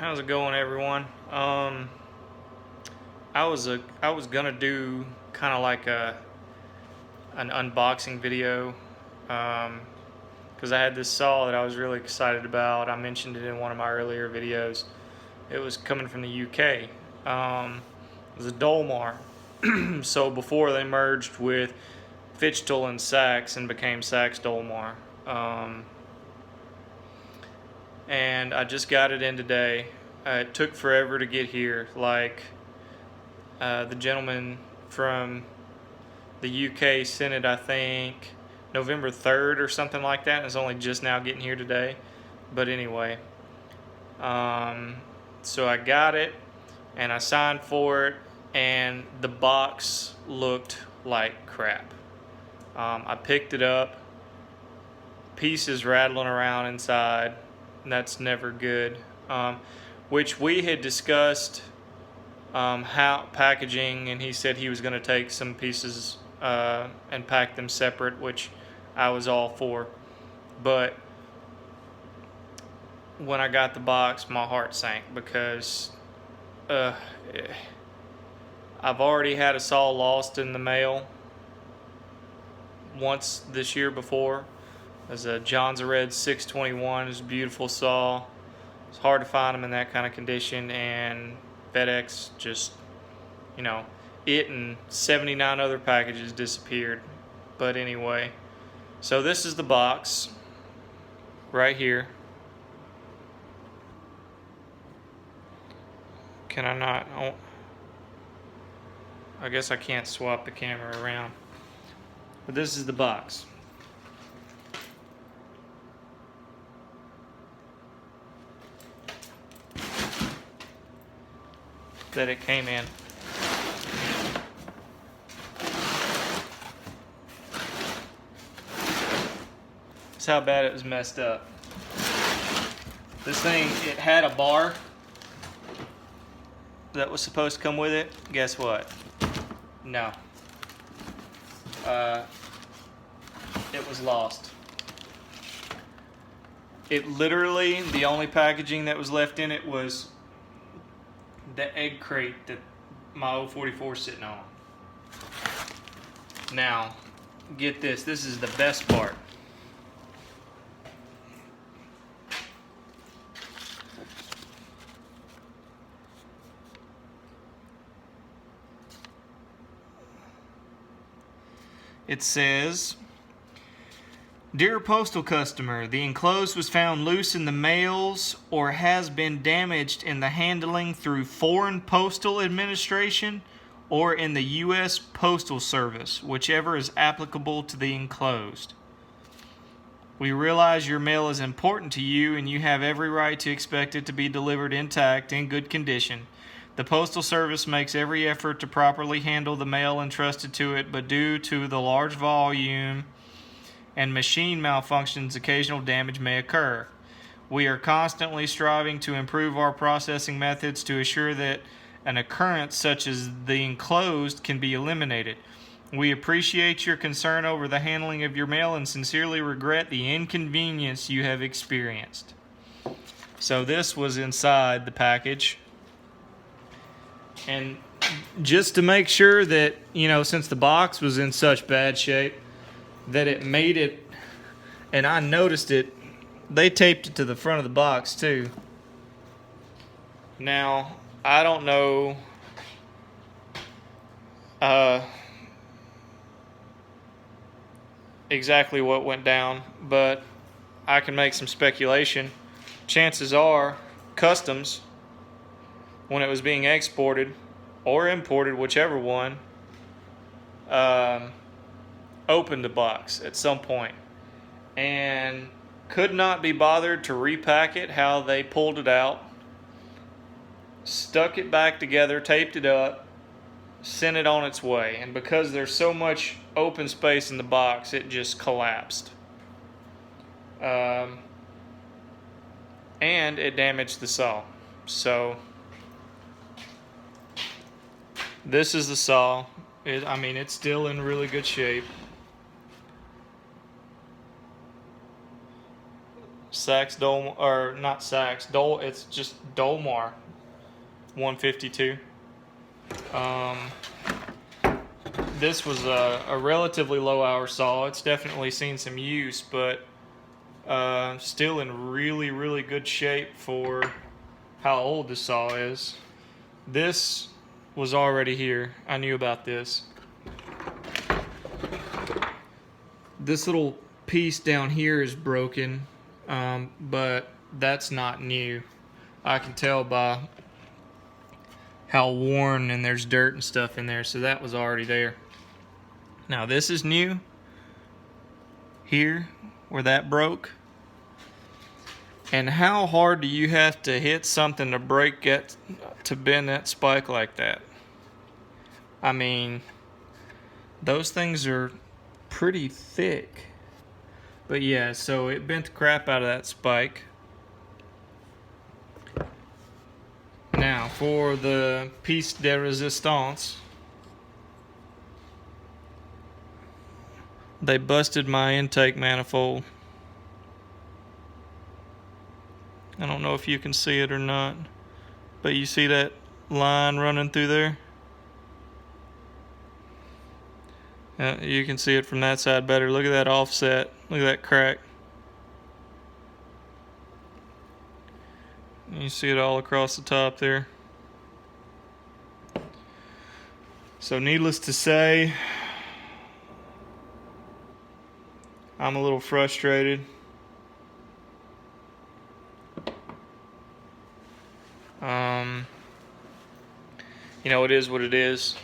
How's it going, everyone? I was gonna do kind of like an unboxing video, because I had this saw that I was really excited about. I mentioned it in one of my earlier videos. It was coming from the UK. It was a Dolmar. So before they merged with Fitchtel and Saks and became Saks Dolmar. And I just got it in today. It took forever to get here. Like, the gentleman from the UK sent it, I think, November 3rd or something like that, and it's only just now getting here today. But anyway, so I got it, and I signed for it, and the box looked like crap. I picked it up, pieces rattling around inside, and that's never good. Which we had discussed how packaging, and he said he was going to take some pieces and pack them separate, which I was all for. But when I got the box, my heart sank because I've already had a saw lost in the mail once this year before. There's a John's Red 621. It's a beautiful saw. It's hard to find them in that kind of condition, and FedEx just, it and 79 other packages disappeared. But anyway, so this is the box right here. Can I not? Oh, I guess I can't swap the camera around. But this is the box. That it came in. That's how bad it was messed up. This thing, it had a bar that was supposed to come with it. Guess what? No. It was lost. It literally, the only packaging that was left in it was the egg crate that my 044 is sitting on. Now, get this. This is the best part. It says, "Dear Postal customer, the enclosed was found loose in the mails or has been damaged in the handling through foreign postal administration or in the U.S. Postal Service, whichever is applicable to the enclosed. We realize your mail is important to you and you have every right to expect it to be delivered intact in good condition. The Postal Service makes every effort to properly handle the mail entrusted to it, but due to the large volume and machine malfunctions, occasional damage may occur. We are constantly striving to improve our processing methods to assure that an occurrence such as the enclosed can be eliminated. We appreciate your concern over the handling of your mail and sincerely regret the inconvenience you have experienced." So this was inside the package. And just to make sure that, since the box was in such bad shape, that it made it, and I noticed it, they taped it to the front of the box too. Now, I don't know exactly what went down, but I can make some speculation. Chances are, customs, when it was being exported or imported, whichever one, opened the box at some point and could not be bothered to repack it how they pulled it out, stuck it back together, taped it up, sent it on its way. And because there's so much open space in the box, it just collapsed. And it damaged the saw. So this is the saw. It's still in really good shape. Sax Dolmar, or not Sax, it's just Dolmar 152. This was a relatively low hour saw. It's definitely seen some use, but still in really, really good shape for how old this saw is. This was already here. I knew about this. This little piece down here is broken, but that's not new. I can tell by how worn, and there's dirt and stuff in there, so that was already there. Now this is new. Here, where that broke. And how hard do you have to hit something to break it, to bend that spike like that? I mean, those things are pretty thick. But yeah, so it bent the crap out of that spike. Now, for the piece de resistance, they busted my intake manifold. I don't know if you can see it or not, but you see that line running through there? You can see it from that side better. Look at that offset. Look at that crack. You see it all across the top there. So needless to say, I'm a little frustrated. You know, it is what it is.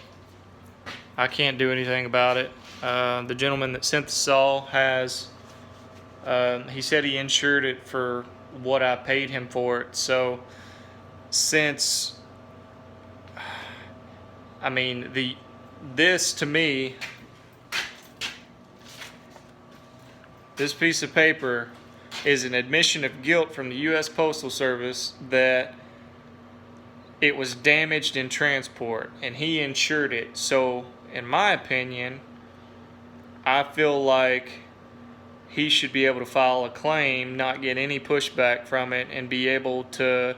I can't do anything about it. The gentleman that sent the saw has, he said he insured it for what I paid him for it. So since, I mean, this to me, this piece of paper is an admission of guilt from the U.S. Postal Service that it was damaged in transport, and he insured it. So, in my opinion, I feel like he should be able to file a claim, not get any pushback from it, and be able to,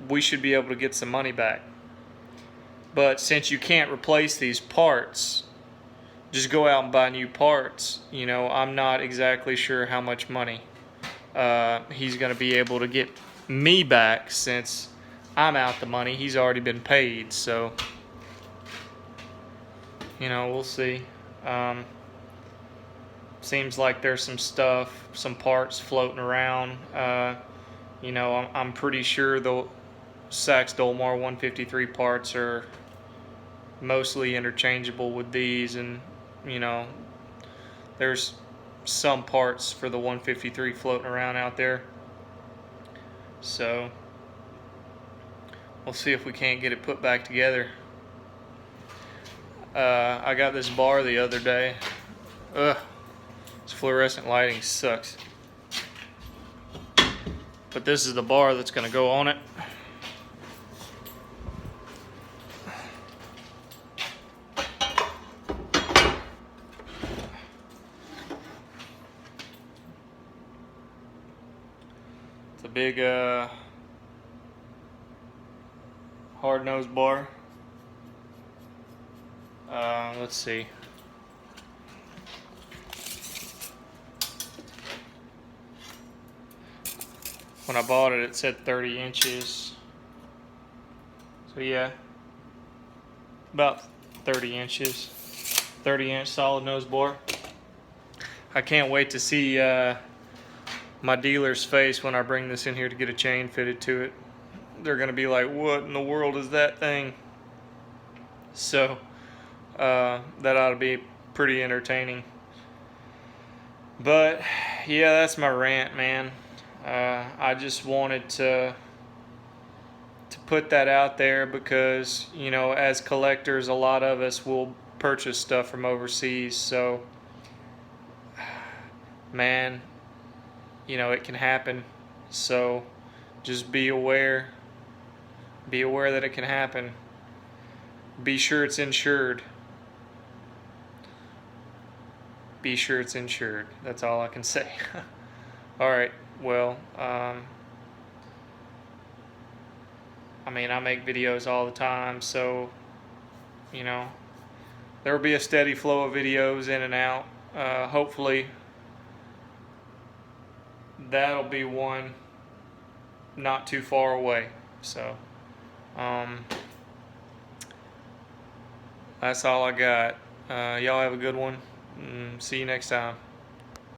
we should be able to get some money back. But since you can't replace these parts, just go out and buy new parts. You know, I'm not exactly sure how much money he's going to be able to get me back, since I'm out the money. He's already been paid, so you know, we'll see. Seems like there's some stuff, some parts floating around. You know, I'm pretty sure the Sax Dolmar 153 parts are mostly interchangeable with these, and you know, there's some parts for the 153 floating around out there. So we'll see if we can't get it put back together. I got this bar the other day. Ugh, this fluorescent lighting sucks. But this is the bar that's going to go on it. It's a big hard nose bar. Let's see. When I bought it, it said 30 inches. So yeah, about 30 inches. 30-inch solid nose bore. I can't wait to see my dealer's face when I bring this in here to get a chain fitted to it. They're gonna be like, what in the world is that thing? So that ought to be pretty entertaining. But yeah, that's my rant, man. I just wanted to put that out there because, you know, as collectors, a lot of us will purchase stuff from overseas. So, man, you know, it can happen. So just be aware. Be aware that it can happen. Be sure it's insured. Be sure it's insured. That's all I can say. All right. Well, I mean, I make videos all the time, so you know there will be a steady flow of videos in and out. Hopefully, that'll be one not too far away. So, um, that's all I got. Y'all have a good one. See you next time.